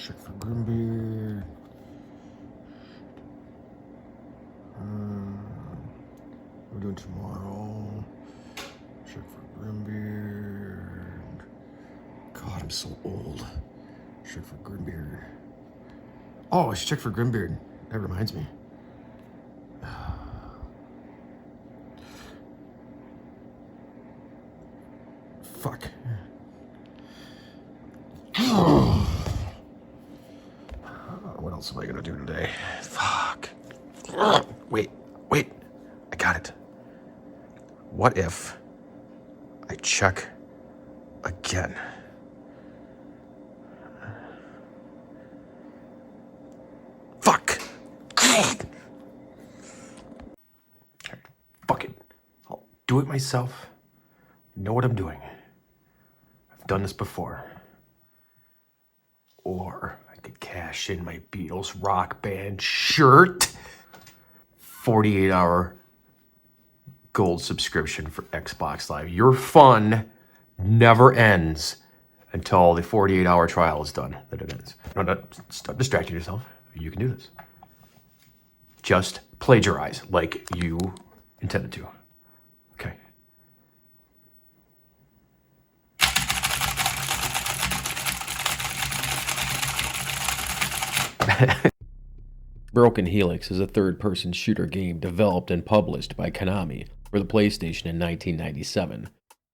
Check for Grimbeard. We're doing tomorrow. Check for Grimbeard. God, I'm so old. Check for Grimbeard. Oh, I should check for Grimbeard. That reminds me. Fuck. What else am I gonna do today? Fuck. Wait. I got it. What if I check again? Fuck. Fuck it. I'll do it myself. Know what I'm doing. I've done this before. Or I could cash in my Beatles rock band shirt. 48-hour gold subscription for Xbox Live. Your fun never ends until the 48-hour trial is done. Then it ends. No, stop distracting yourself. You can do this. Just plagiarize like you intended to. Okay. Broken Helix is a third-person shooter game developed and published by Konami for the PlayStation in 1997.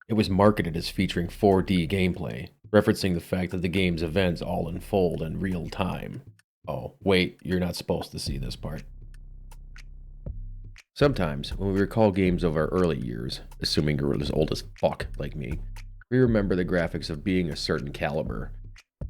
It was marketed as featuring 4D gameplay, referencing the fact that the game's events all unfold in real time. Oh, wait, you're not supposed to see this part. Sometimes, when we recall games of our early years, assuming you're as old as fuck like me, we remember the graphics of being a certain caliber.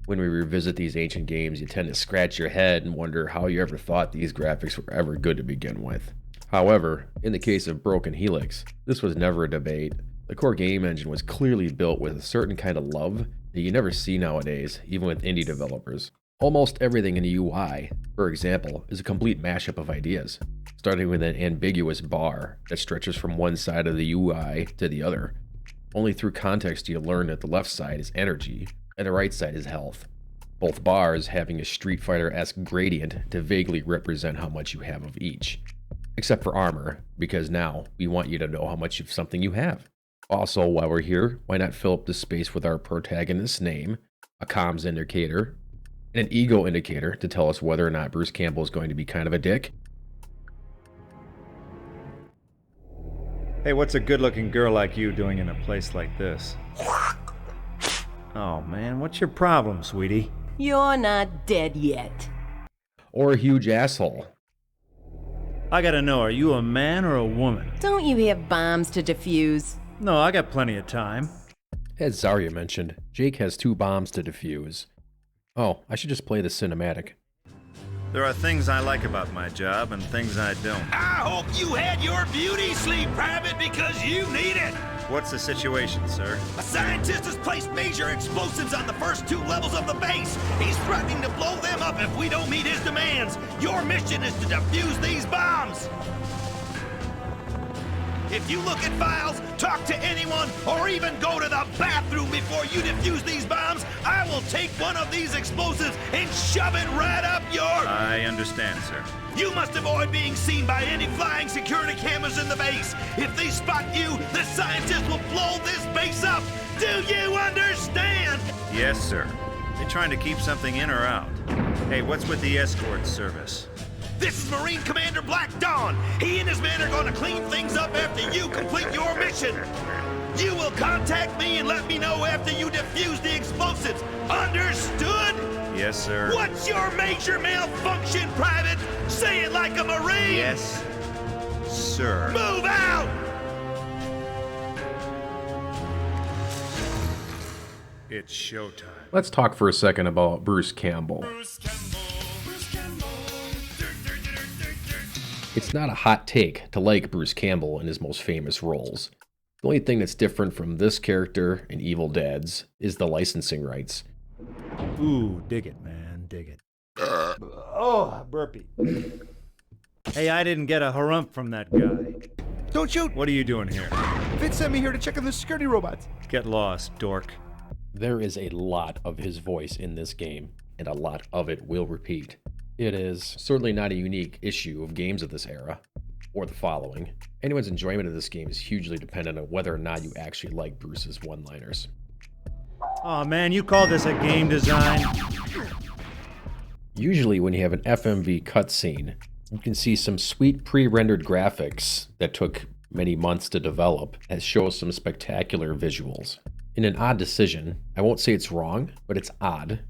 When we revisit these ancient games, you tend to scratch your head and wonder how you ever thought these graphics were ever good to begin with. However, in the case of Broken Helix, this was never a debate. The core game engine was clearly built with a certain kind of love that you never see nowadays, even with indie developers. Almost everything in the UI, for example, is a complete mashup of ideas, starting with an ambiguous bar that stretches from one side of the UI to the other. Only through context do you learn that the left side is energy, and the right side is health. Both bars having a Street Fighter-esque gradient to vaguely represent how much you have of each. Except for armor, because now we want you to know how much of something you have. Also, while we're here, why not fill up the space with our protagonist's name, a comms indicator, and an ego indicator to tell us whether or not Bruce Campbell is going to be kind of a dick? Hey, what's a good-looking girl like you doing in a place like this? Oh man, what's your problem, sweetie? You're not dead yet. Or a huge asshole. I gotta know, are you a man or a woman? Don't you have bombs to defuse? No, I got plenty of time. As Zarya mentioned, Jake has 2 bombs to defuse. Oh, I should just play the cinematic. There are things I like about my job and things I don't. I hope you had your beauty sleep, Private, because you need it. What's the situation, sir? A scientist has placed major explosives on the first 2 levels of the base. He's threatening to blow them up if we don't meet his demands. Your mission is to defuse these bombs. If you look at files, talk to anyone, or even go to the bathroom before you defuse these bombs, I will take one of these explosives and shove it right up your... I understand, sir. You must avoid being seen by any flying security cameras in the base. If they spot you, the scientists will blow this base up. Do you understand? Yes, sir. They trying to keep something in or out? Hey, what's with the escort service? This is Marine Commander Black Dawn. He and his men are going to clean things up after you complete your mission. You will contact me and let me know after you defuse the explosives. Understood? Yes, sir. What's your major malfunction, Private? Say it like a Marine. Yes, sir. Move out! It's showtime. Let's talk for a second about Bruce Campbell. It's not a hot take to like Bruce Campbell in his most famous roles. The only thing that's different from this character and Evil Dead's is the licensing rights. Ooh, dig it, man, dig it. Oh, burpee. Hey, I didn't get a harumph from that guy. Don't shoot! What are you doing here? Vince sent me here to check on the security robots. Get lost, dork. There is a lot of his voice in this game. and a lot of it will repeat. It is certainly not a unique issue of games of this era, or the following. Anyone's enjoyment of this game is hugely dependent on whether or not you actually like Bruce's one-liners. Oh man, you call this a game design? Usually when you have an FMV cutscene, you can see some sweet pre-rendered graphics that took many months to develop that show some spectacular visuals. In an odd decision, I won't say it's wrong, but it's odd.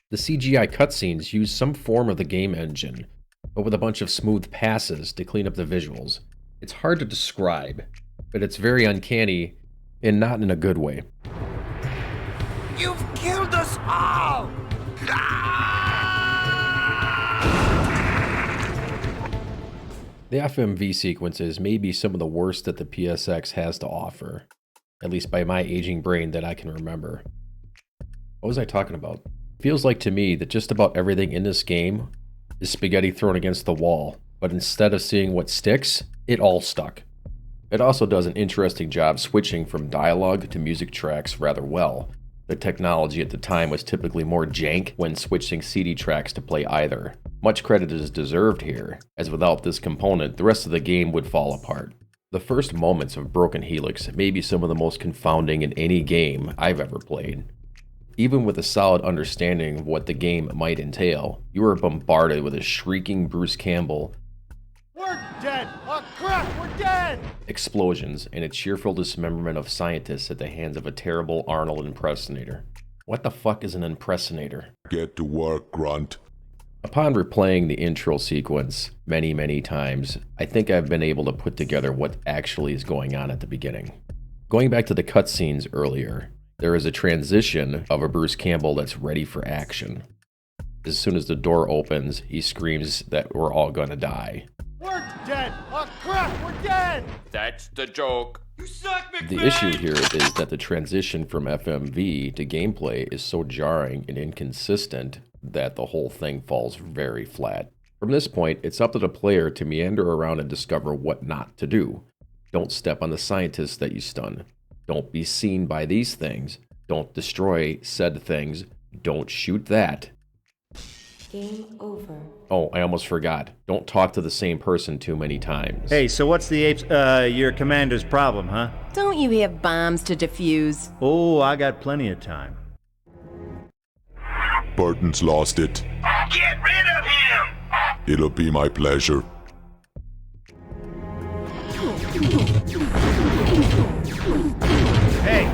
The CGI cutscenes use some form of the game engine, but with a bunch of smooth passes to clean up the visuals. It's hard to describe, but it's very uncanny and not in a good way. You've killed us all! The FMV sequences may be some of the worst that the PSX has to offer, at least by my aging brain that I can remember. What was I talking about? Feels like to me that just about everything in this game is spaghetti thrown against the wall, but instead of seeing what sticks, it all stuck. It also does an interesting job switching from dialogue to music tracks rather well. The technology at the time was typically more jank when switching CD tracks to play either. Much credit is deserved here, as without this component, the rest of the game would fall apart. The first moments of Broken Helix may be some of the most confounding in any game I've ever played. Even with a solid understanding of what the game might entail, you are bombarded with a shrieking Bruce Campbell, We're dead! Oh crap, we're dead! explosions, and a cheerful dismemberment of scientists at the hands of a terrible Arnold impersonator. What the fuck is an impersonator? Get to work, Grunt. Upon replaying the intro sequence many times, I think I've been able to put together what actually is going on at the beginning. Going back to the cutscenes earlier, there is a transition of a Bruce Campbell that's ready for action. As soon as the door opens, he screams that we're all gonna die. We're dead! Oh crap, we're dead! That's the joke. You suck, McMahon! The issue here is that the transition from FMV to gameplay is so jarring and inconsistent that the whole thing falls very flat. From this point, it's up to the player to meander around and discover what not to do. Don't step on the scientists that you stun. Don't be seen by these things. Don't destroy said things. Don't shoot that. Game over. Oh, I almost forgot. Don't talk to the same person too many times. Hey, so what's your commander's problem, huh? Don't you have bombs to defuse? Oh, I got plenty of time. Burton's lost it. Get rid of him! It'll be my pleasure. Hey!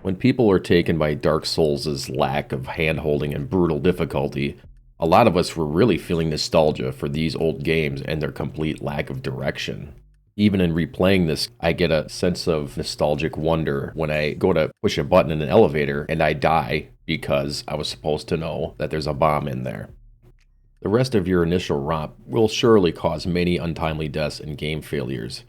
When people are taken by Dark Souls' lack of hand-holding and brutal difficulty, a lot of us were really feeling nostalgia for these old games and their complete lack of direction. Even in replaying this, I get a sense of nostalgic wonder when I go to push a button in an elevator and I die because I was supposed to know that there's a bomb in there. The rest of your initial romp will surely cause many untimely deaths and game failures.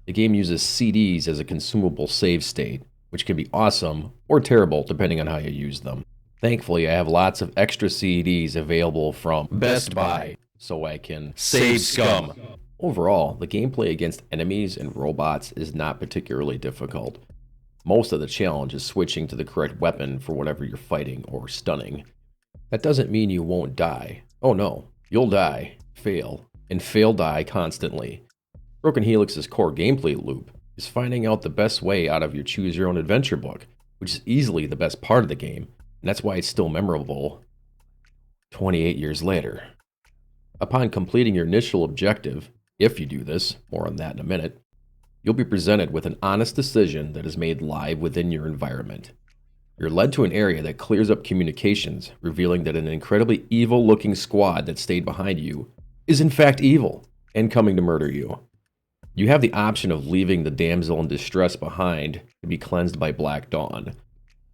The game uses CDs as a consumable save state, which can be awesome or terrible depending on how you use them. Thankfully, I have lots of extra CDs available from Best Buy, so I can save scum. Overall, the gameplay against enemies and robots is not particularly difficult. Most of the challenge is switching to the correct weapon for whatever you're fighting or stunning. That doesn't mean you won't die. Oh no, you'll die, fail, and fail die constantly. Broken Helix's core gameplay loop is finding out the best way out of your choose your own adventure book, which is easily the best part of the game, and that's why it's still memorable 28 years later. Upon completing your initial objective, if you do this, more on that in a minute, you'll be presented with an honest decision that is made live within your environment. You're led to an area that clears up communications, revealing that an incredibly evil-looking squad that stayed behind you is in fact evil and coming to murder you. You have the option of leaving the damsel in distress behind to be cleansed by Black Dawn,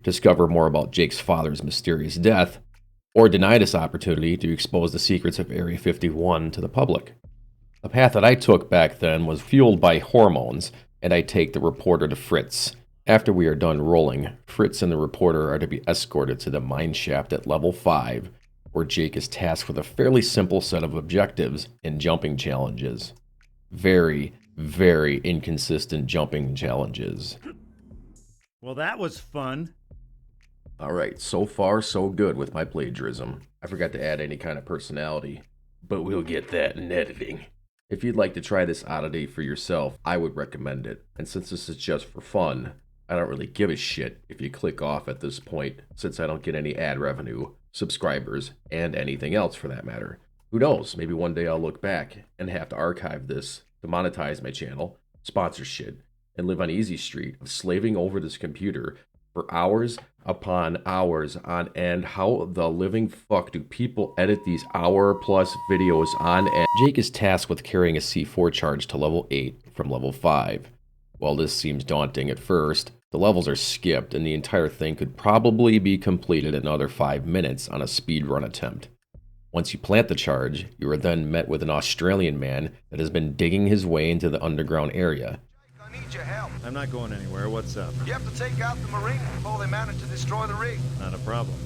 discover more about Jake's father's mysterious death, or deny this opportunity to expose the secrets of Area 51 to the public. The path that I took back then was fueled by hormones, and I take the reporter to Fritz. After we are done rolling, Fritz and the reporter are to be escorted to the mine shaft at level 5, where Jake is tasked with a fairly simple set of objectives and jumping challenges. Very inconsistent jumping challenges. Well, that was fun. Alright, so far so good with my plagiarism. I forgot to add any kind of personality, but we'll get that in editing. If you'd like to try this oddity for yourself, I would recommend it. And since this is just for fun, I don't really give a shit if you click off at this point, since I don't get any ad revenue, subscribers, and anything else for that matter. Who knows, maybe one day I'll look back and have to archive this to monetize my channel, sponsor shit, and live on easy street of slaving over this computer for hours upon hours on end. How the living fuck do people edit these hour-plus videos on end? Jake is tasked with carrying a C4 charge to level 8 from level 5. While this seems daunting at first, the levels are skipped and the entire thing could probably be completed in another 5 minutes on a speedrun attempt. Once you plant the charge, you are then met with an Australian man that has been digging his way into the underground area. I need your help. I'm not going anywhere. What's up? You have to take out the Marine before they manage to destroy the rig. Not a problem.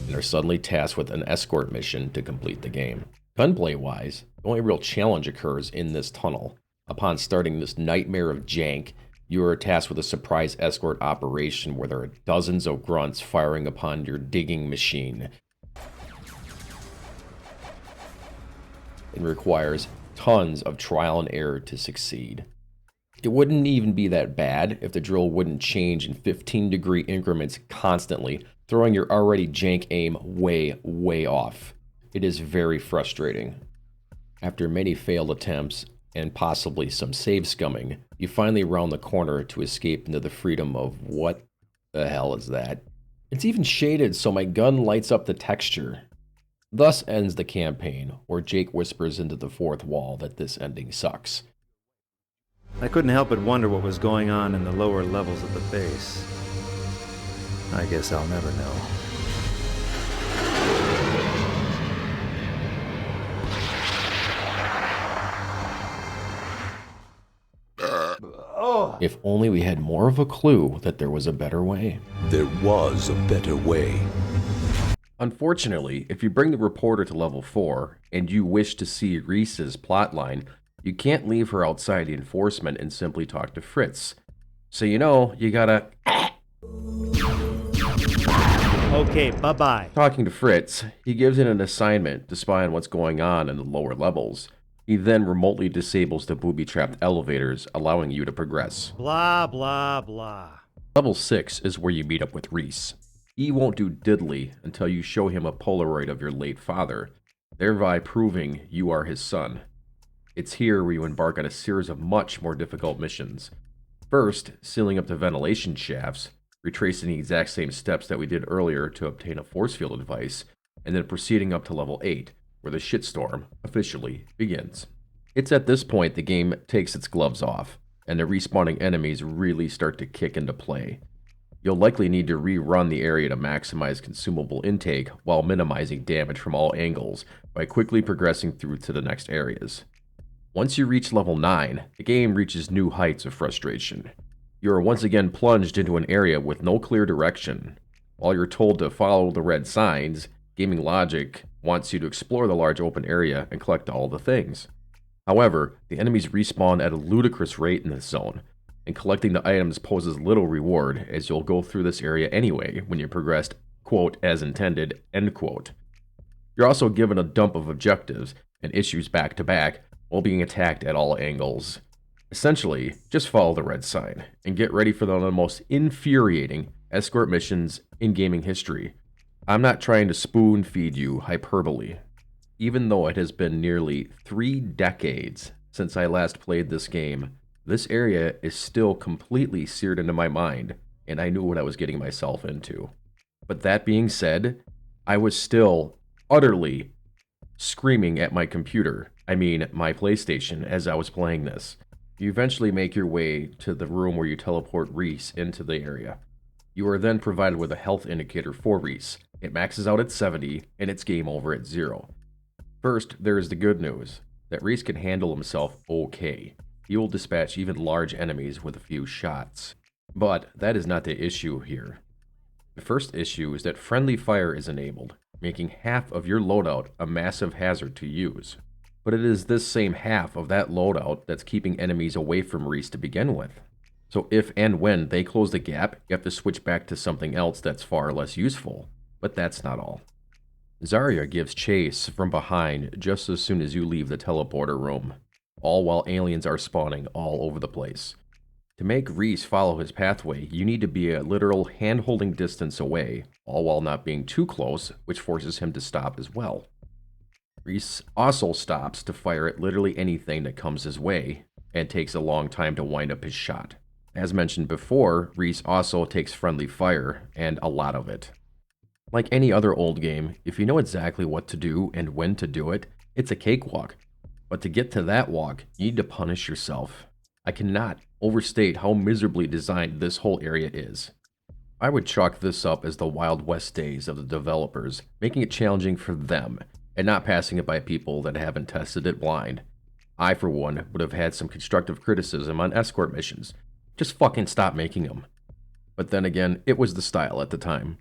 And are suddenly tasked with an escort mission to complete the game. Gunplay-wise, the only real challenge occurs in this tunnel. Upon starting this nightmare of jank, you are tasked with a surprise escort operation where there are dozens of grunts firing upon your digging machine. It requires tons of trial and error to succeed. It wouldn't even be that bad if the drill wouldn't change in 15-degree increments constantly, throwing your already jank aim way off. It is very frustrating. After many failed attempts, and possibly some save scumming, you finally round the corner to escape into the freedom of what the hell is that? It's even shaded so my gun lights up the texture. Thus ends the campaign, where Jake whispers into the fourth wall that this ending sucks. I couldn't help but wonder what was going on in the lower levels of the base. I guess I'll never know. If only we had more of a clue that there was a better way. There was a better way. Unfortunately, if you bring the reporter to level 4, and you wish to see Reese's plotline, you can't leave her outside the enforcement and simply talk to Fritz. So you gotta... Okay, bye-bye. Talking to Fritz, he gives in an assignment to spy on what's going on in the lower levels. He then remotely disables the booby-trapped elevators, allowing you to progress. Blah, blah, blah. Level 6 is where you meet up with Reese. He won't do diddly until you show him a Polaroid of your late father, thereby proving you are his son. It's here where you embark on a series of much more difficult missions. First, sealing up the ventilation shafts, retracing the exact same steps that we did earlier to obtain a force field device, and then proceeding up to level 8, where the shitstorm officially begins. It's at this point the game takes its gloves off, and the respawning enemies really start to kick into play. You'll likely need to rerun the area to maximize consumable intake while minimizing damage from all angles by quickly progressing through to the next areas. Once you reach level 9, the game reaches new heights of frustration. You are once again plunged into an area with no clear direction. While you're told to follow the red signs, gaming logic wants you to explore the large open area and collect all the things. However, the enemies respawn at a ludicrous rate in this zone, and collecting the items poses little reward as you'll go through this area anyway when you progressed, quote, as intended, end quote. You're also given a dump of objectives and issues back to back while being attacked at all angles. Essentially, just follow the red sign and get ready for one of the most infuriating escort missions in gaming history. I'm not trying to spoon feed you hyperbole. Even though it has been nearly 3 decades since I last played this game, this area is still completely seared into my mind, and I knew what I was getting myself into. But that being said, I was still utterly screaming at my computer, my PlayStation, as I was playing this. You eventually make your way to the room where you teleport Reese into the area. You are then provided with a health indicator for Reese. It maxes out at 70, and it's game over at 0. First, there is the good news, that Reese can handle himself okay. He will dispatch even large enemies with a few shots. But that is not the issue here. The first issue is that friendly fire is enabled, making half of your loadout a massive hazard to use. But it is this same half of that loadout that's keeping enemies away from Reese to begin with. So if and when they close the gap, you have to switch back to something else that's far less useful. But that's not all. Zarya gives chase from behind just as soon as you leave the teleporter room, all while aliens are spawning all over the place. To make Reese follow his pathway, you need to be a literal hand-holding distance away, all while not being too close, which forces him to stop as well. Reese also stops to fire at literally anything that comes his way, and takes a long time to wind up his shot. As mentioned before, Reese also takes friendly fire, and a lot of it. Like any other old game, if you know exactly what to do and when to do it, it's a cakewalk. But to get to that walk, you need to punish yourself. I cannot overstate how miserably designed this whole area is. I would chalk this up as the Wild West days of the developers, making it challenging for them, and not passing it by people that haven't tested it blind. I, for one, would have had some constructive criticism on escort missions. Just fucking stop making them. But then again, it was the style at the time.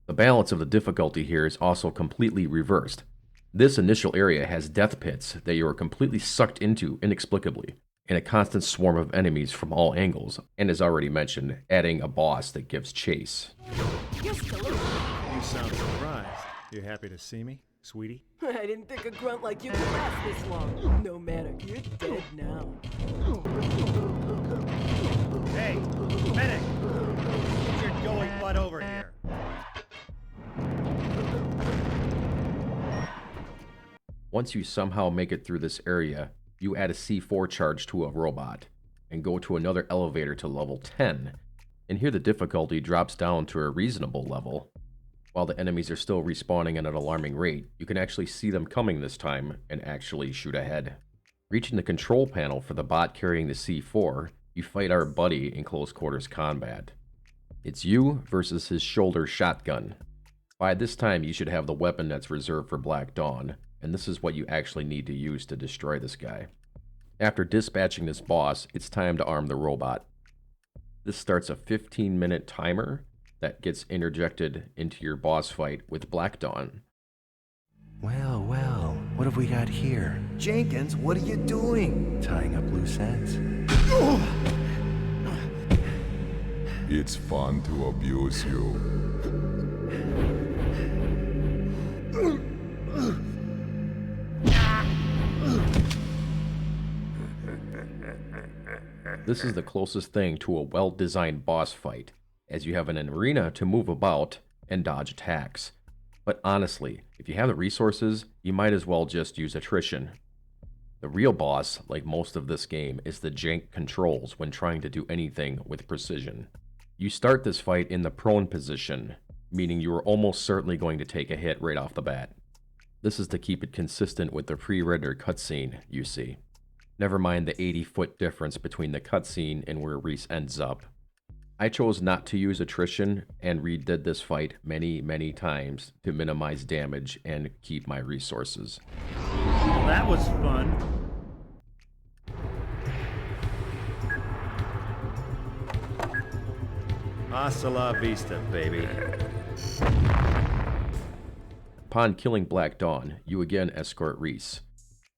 The balance of the difficulty here is also completely reversed. This initial area has death pits that you are completely sucked into inexplicably, and a constant swarm of enemies from all angles, and as already mentioned, adding a boss that gives chase. You sound surprised. You happy to see me, sweetie? I didn't think a grunt like you could last this long. No matter, you're dead now. Hey, medic! Get your doughy butt over here. Once you somehow make it through this area, you add a C4 charge to a robot, and go to another elevator to level 10, and here the difficulty drops down to a reasonable level. While the enemies are still respawning at an alarming rate, you can actually see them coming this time, and actually shoot ahead. Reaching the control panel for the bot carrying the C4, you fight our buddy in close quarters combat. It's you versus his shoulder shotgun. By this time you should have the weapon that's reserved for Black Dawn, and this is what you actually need to use to destroy this guy. After dispatching this boss, it's time to arm the robot. This starts a 15-minute timer that gets interjected into your boss fight with Black Dawn. Well, well, what have we got here? Jenkins, what are you doing? Tying up loose ends. It's fun to abuse you. This is the closest thing to a well-designed boss fight, as you have an arena to move about and dodge attacks. But honestly, if you have the resources, you might as well just use attrition. The real boss, like most of this game, is the jank controls when trying to do anything with precision. You start this fight in the prone position, meaning you are almost certainly going to take a hit right off the bat. This is to keep it consistent with the pre-rendered cutscene you see. Never mind the 80-foot difference between the cutscene and where Reese ends up. I chose not to use attrition and redid this fight many times to minimize damage and keep my resources. Well, that was fun. Hasta la vista, baby. Upon killing Black Dawn, you again escort Reese.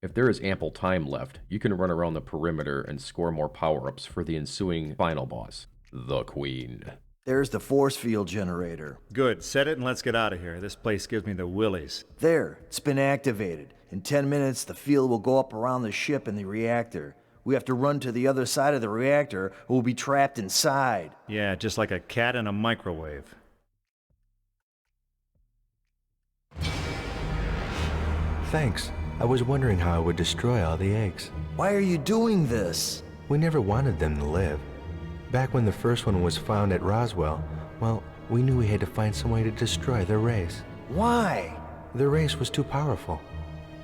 If there is ample time left, you can run around the perimeter and score more power-ups for the ensuing final boss, the Queen. There's the force field generator. Good, set it and let's get out of here. This place gives me the willies. There, it's been activated. In 10 minutes, the field will go up around the ship and the reactor. We have to run to the other side of the reactor, or we'll be trapped inside. Yeah, just like a cat in a microwave. Thanks. I was wondering how I would destroy all the eggs. Why are you doing this? We never wanted them to live. Back when the first one was found at Roswell, well, we knew we had to find some way to destroy their race. Why? Their race was too powerful.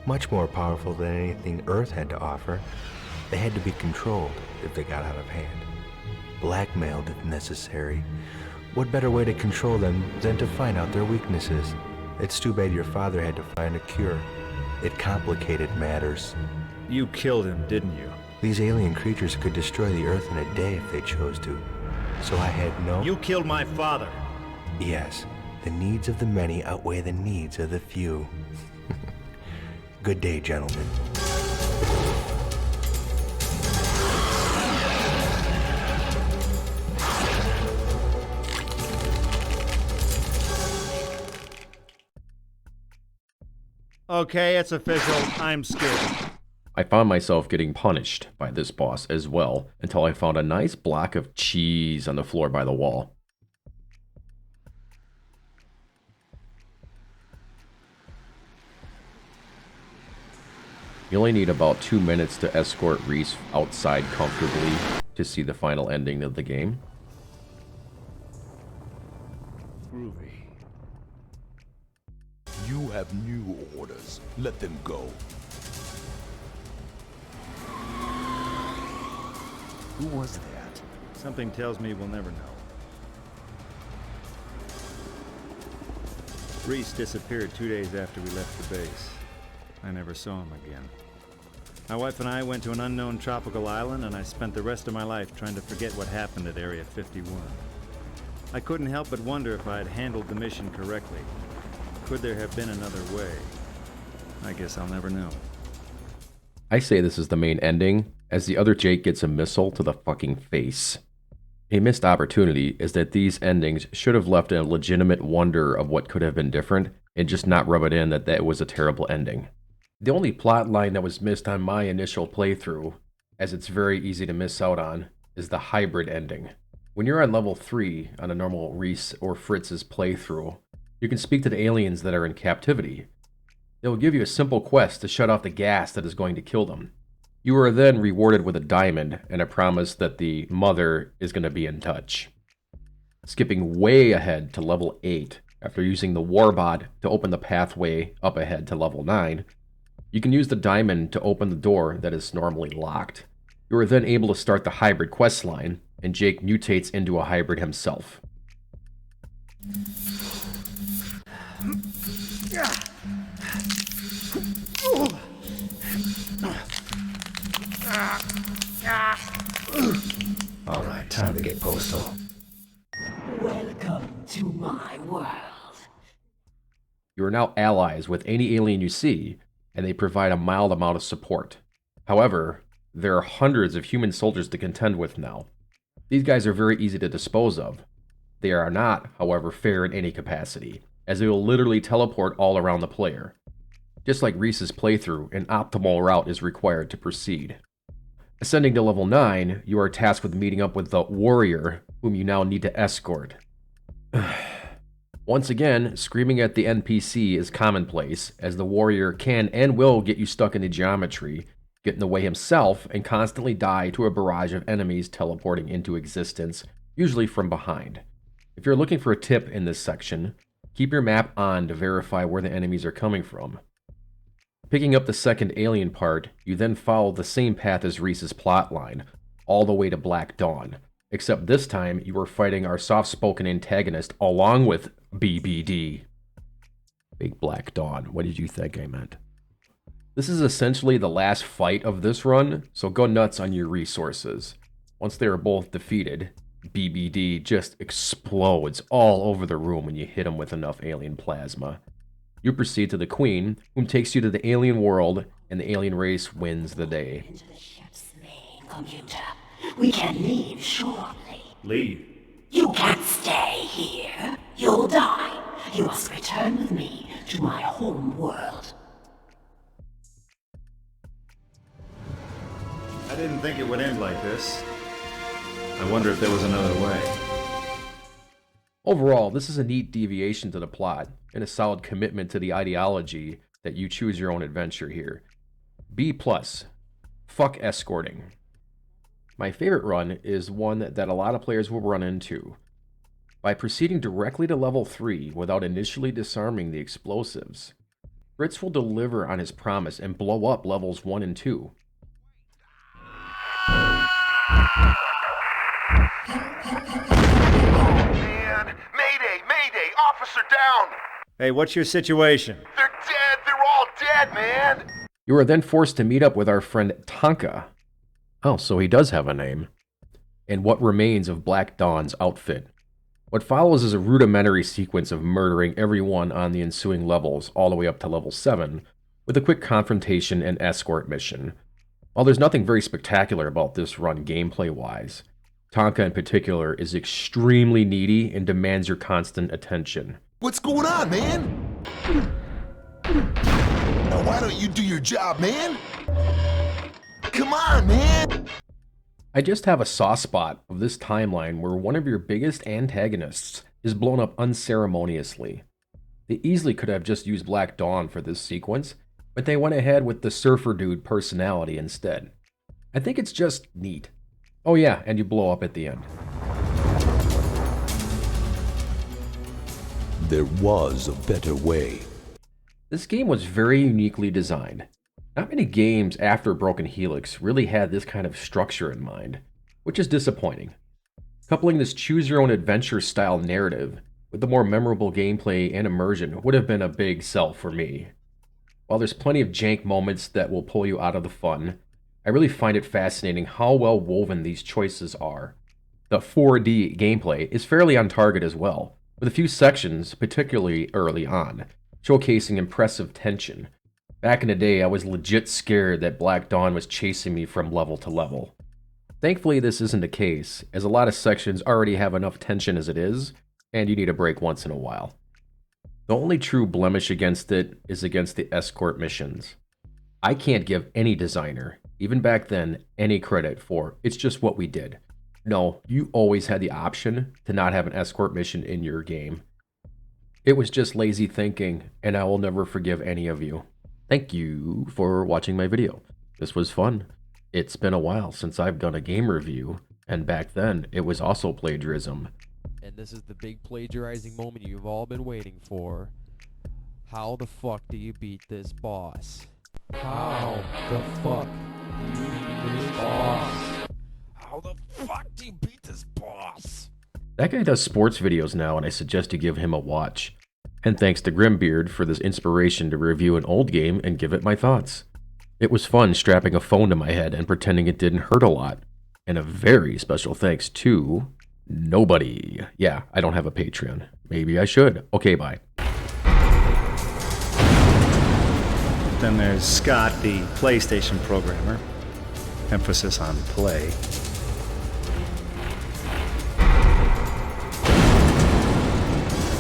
Much more powerful than anything Earth had to offer. They had to be controlled if they got out of hand. Blackmailed if necessary. What better way to control them than to find out their weaknesses? It's too bad your father had to find a cure. It complicated matters. You killed him, didn't you? These alien creatures could destroy the Earth in a day if they chose to. So I had no... You killed my father. Yes, the needs of the many outweigh the needs of the few. Good day, gentlemen. Okay, it's official. I'm scared. I found myself getting punished by this boss as well, until I found a nice block of cheese on the floor by the wall. You only need about 2 minutes to escort Reese outside comfortably to see the final ending of the game. Groovy. You have new orders. Let them go. Who was that? Something tells me we'll never know. Reese disappeared 2 days after we left the base. I never saw him again. My wife and I went to an unknown tropical island, and I spent the rest of my life trying to forget what happened at Area 51. I couldn't help but wonder if I had handled the mission correctly. Could there have been another way? I guess I'll never know. I say this is the main ending, as the other Jake gets a missile to the fucking face. A missed opportunity is that these endings should have left a legitimate wonder of what could have been different, and just not rub it in that that was a terrible ending. The only plot line that was missed on my initial playthrough, as it's very easy to miss out on, is the hybrid ending. When you're on level 3 on a normal Reese or Fritz's playthrough, you can speak to the aliens that are in captivity. They will give you a simple quest to shut off the gas that is going to kill them. You are then rewarded with a diamond and a promise that the mother is going to be in touch. Skipping way ahead to level 8, after using the warbot to open the pathway up ahead to level 9, you can use the diamond to open the door that is normally locked. You are then able to start the hybrid quest line, and Jake mutates into a hybrid himself. All right, time to get postal. Welcome to my world. You are now allies with any alien you see, and they provide a mild amount of support. However, there are hundreds of human soldiers to contend with now. These guys are very easy to dispose of. They are not, however, fair in any capacity, as they will literally teleport all around the player. Just like Reese's playthrough, an optimal route is required to proceed. Ascending to level 9, you are tasked with meeting up with the warrior, whom you now need to escort. Once again, screaming at the NPC is commonplace, as the warrior can and will get you stuck into geometry, get in the way himself, and constantly die to a barrage of enemies teleporting into existence, usually from behind. If you're looking for a tip in this section, keep your map on to verify where the enemies are coming from. Picking up the second alien part, you then follow the same path as Reese's plotline, all the way to Black Dawn. Except this time, you are fighting our soft-spoken antagonist along with BBD. Big Black Dawn. What did you think I meant? This is essentially the last fight of this run, so go nuts on your resources. Once they are both defeated, BBD just explodes all over the room when you hit him with enough alien plasma. You proceed to the Queen, whom takes you to the alien world, and the alien race wins the day. Into the ship's main computer. We can leave shortly. Leave? You can't stay here. You'll die. You must return with me to my home world. I didn't think it would end like this. I wonder if there was another way. Overall, this is a neat deviation to the plot, and a solid commitment to the ideology that you choose your own adventure here. B+. Fuck escorting. My favorite run is one that a lot of players will run into. By proceeding directly to level 3 without initially disarming the explosives, Fritz will deliver on his promise and blow up levels 1 and 2. Man, mayday, officer down! Hey, what's your situation? They're dead, they're all dead, man! You are then forced to meet up with our friend Tonka. Oh, so he does have a name. And what remains of Black Dawn's outfit. What follows is a rudimentary sequence of murdering everyone on the ensuing levels, all the way up to level 7, with a quick confrontation and escort mission. While there's nothing very spectacular about this run gameplay-wise, Tonka in particular is extremely needy and demands your constant attention. What's going on, man? Now why don't you do your job, man? Come on, man! I just have a soft spot of this timeline where one of your biggest antagonists is blown up unceremoniously. They easily could have just used Black Dawn for this sequence, but they went ahead with the surfer dude personality instead. I think it's just neat. Oh yeah, and you blow up at the end. There was a better way. This game was very uniquely designed. Not many games after Broken Helix really had this kind of structure in mind, which is disappointing. Coupling this choose-your-own-adventure style narrative with the more memorable gameplay and immersion would have been a big sell for me. While there's plenty of jank moments that will pull you out of the fun, I really find it fascinating how well woven these choices are. The 4D gameplay is fairly on target as well, with a few sections, particularly early on, showcasing impressive tension. Back in the day, I was legit scared that Black Dawn was chasing me from level to level. Thankfully, this isn't the case, as a lot of sections already have enough tension as it is, and you need a break once in a while. The only true blemish against it is against the escort missions. I can't give any designer, even back then, any credit for it's just what we did. No, you always had the option to not have an escort mission in your game. It was just lazy thinking, and I will never forgive any of you. Thank you for watching my video. This was fun. It's been a while since I've done a game review, and back then, it was also plagiarism. And this is the big plagiarizing moment you've all been waiting for. How the fuck do you beat this boss? How the fuck do you beat this boss? How the fuck do you beat this boss? That guy does sports videos now, and I suggest you give him a watch. And thanks to Grimbeard for this inspiration to review an old game and give it my thoughts. It was fun strapping a phone to my head and pretending it didn't hurt a lot. And a very special thanks to nobody. Yeah, I don't have a Patreon. Maybe I should. Okay, bye. Then there's Scott, the PlayStation programmer. Emphasis on play.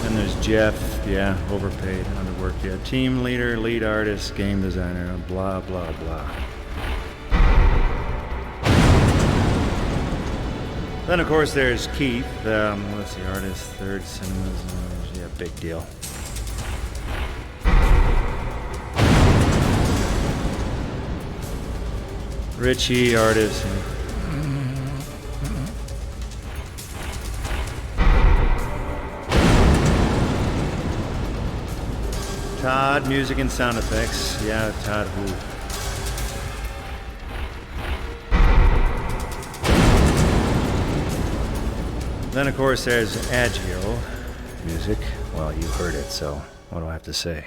Then there's Jeff, yeah, overpaid, underworked, yeah. Team leader, lead artist, game designer, blah, blah, blah. Then, of course, there's Keith. What's the artist? Third Cinemas. Yeah, big deal. Richie, artist. Todd, music and sound effects. Yeah, Todd who? Then, of course, there's Agio music. Well, you heard it, so what do I have to say?